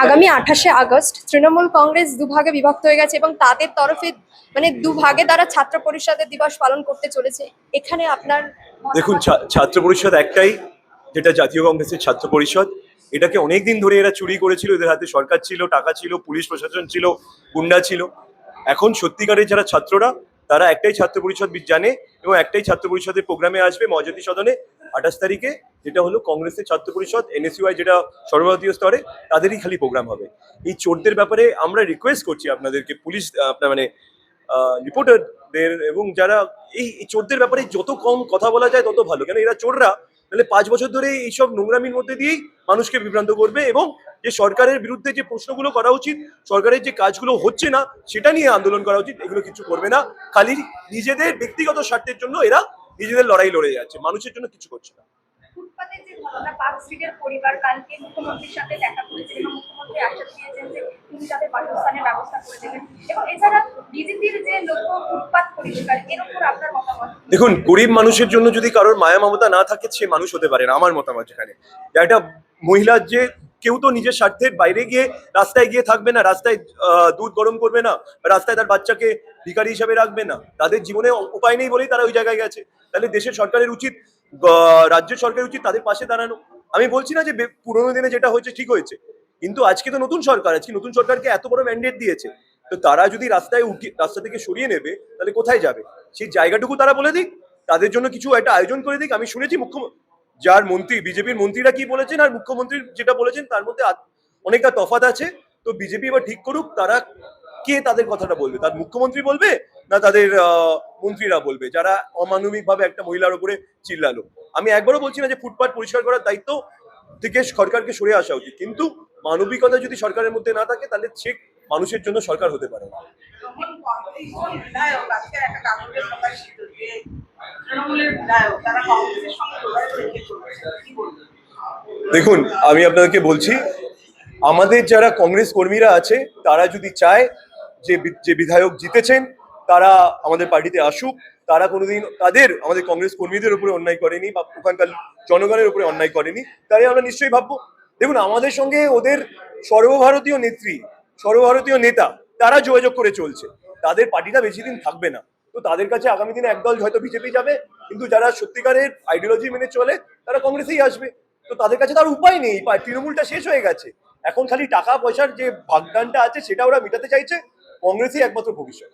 আগামী 28শে আগস্ট তৃণমূল কংগ্রেস দুভাগে বিভক্ত হয়ে গেছে এবং তাদের তরফে মানে দুভাগে তারা ছাত্র পরিষদের দিবস পালন করতে চলেছে। এখানে আপনার দেখুন, ছাত্র পরিষদ একটাই, যেটা জাতীয় কংগ্রেসের ছাত্র পরিষদ। এটাকে অনেকদিন ধরে এরা চুরি করেছিল, এদের হাতে সরকার ছিল, টাকা ছিল, পুলিশ প্রশাসন ছিল, গুন্ডা ছিল। এখন সত্যিকারের যারা ছাত্ররা, তারা একটাই ছাত্র পরিষদ জানে এবং একটাই ছাত্র পরিষদের প্রোগ্রামে আসবে মহাজ্যোতি সদনে 28 তারিখে, যেটা হলো কংগ্রেসের ছাত্র পরিষদ, এনএসইউআই যেটা সর্বভারতীয় স্তরে, তাদেরই খালি প্রোগ্রাম হবে। এই চোরদের ব্যাপারে আমরা রিকোয়েস্ট করছি আপনাদেরকে, পুলিশ আপনার মানে রিপোর্টারদের এবং যারা এই চোরদের ব্যাপারে যত কম কথা বলা যায় তত ভালো, কেন এরা চোররা তাহলে 5 বছর ধরে এইসব নোংরামির মধ্যে দিয়েই মানুষকে বিভ্রান্ত করবে এবং যে সরকারের বিরুদ্ধে যে প্রশ্নগুলো করা উচিত, সরকারের যে কাজগুলো হচ্ছে না সেটা নিয়ে আন্দোলন করা উচিত, এগুলো কিছু করবে না। খালি নিজেদের ব্যক্তিগত স্বার্থের জন্য এরা নিজেদের লড়াই লড়ে যাচ্ছে, মানুষের জন্য কিছু করছে না। ফুটপাতের যে ঘটনা, পার্ক স্ট্রিটের পরিবার কালকে মুখ্যমন্ত্রীর সাথে দেখা করেছেন এবং মুখ্যমন্ত্রী আশ্বাস দিয়েছেন যে তিনি তাদের বাসস্থানের ব্যবস্থা করে দেবেন, এবং এছাড়া বিজেপির যে লক্ষ্য ফুটপাত পরিষ্কার, এর উপর আপনার মতামত? দেখুন, গরিব মানুষের জন্য যদি কারোর মায়া মমতা না থাকে, সে মানুষ হতে পারে না, আমার মতামত। যেখানে একটা মহিলার যে কেউ তো নিজের স্বার্থের বাইরে গিয়ে রাস্তায় গিয়ে থাকবে না, রাস্তায় দুধ গরম করবে না, রাস্তায় তার বাচ্চাকে ভিখারি হিসাবে রাখবে না। তাদের জীবনে উপায় নেই বলেই তারা ওই জায়গায় গেছে। তাহলে দেশের সরকারের উচিত, রাজ্য সরকারের উচিত তাদের পাশে দাঁড়ানো। আমি বলছি না যে পুরোনো দিনে যেটা হয়েছে ঠিক হয়েছে, কিন্তু আজকে তো নতুন সরকার, আজকে নতুন সরকারকে এত বড় ম্যান্ডেট দিয়েছে, তো তারা যদি রাস্তা থেকে সরিয়ে নেবে তাহলে কোথায় যাবে? সেই জায়গাটুকু তারা বলে দিক, তাদের জন্য কিছু একটা আয়োজন করে দিক। আমি শুনেছি যার মন্ত্রী, বিজেপির মন্ত্রীরা কি বলেছেন আর মুখ্যমন্ত্রী যেটা বলেছেন তার মধ্যে অনেকটা তফাৎ আছে। তো বিজেপি এবার ঠিক করুক তারা কে তাদের কথাটা বলবে, তার মুখ্যমন্ত্রী বলবে না তাদের মন্ত্রীরা বলবে, যারা অমানবিক ভাবে একটা মহিলার উপরে চিল্লালো। আমি একবারও বলছি না যে ফুটপাত পরিষ্কার করার দায়িত্ব থেকে সরকারকে সরে আসা উচিত, কিন্তু মানবিকতা যদি সরকারের মধ্যে না থাকে তাহলে ঠিক মানুষের জন্য সরকার হতে পারে না। দেখুন, আমি আপনাদেরকে বলছি, আমাদের যারা কংগ্রেস কর্মীরা আছে তারা যদি চায় যে বিধায়ক জিতেছেন তারা আমাদের পার্টিতে আসুক, তারা কোনোদিন আমাদের কংগ্রেস কর্মীদের উপরে অন্যায় করেনি বা ওখানকার জনগণের উপরে অন্যায় করেনি, তাই আমরা নিশ্চয়ই ভাববো। দেখুন, আমাদের সঙ্গে ওদের সর্বভারতীয় নেত্রী, সর্বভারতীয় নেতা, তারা যোগাযোগ করে চলছে। তাদের পার্টিটা বেশি দিন থাকবে না, তো তাদের কাছে আগামী দিনে একদল হয়তো বিজেপি যাবে, কিন্তু যারা সত্যিকারের আইডিওলজি মেনে চলে তারা কংগ্রেসেই আসবে। তো তাদের কাছে তার উপায় নেই, তৃণমূলটা শেষ হয়ে গেছে, এখন খালি টাকা পয়সার যে ভাগদানটা আছে সেটা ওরা মেটাতে চাইছে। কংগ্রেসই একমাত্র ভবিষ্যৎ।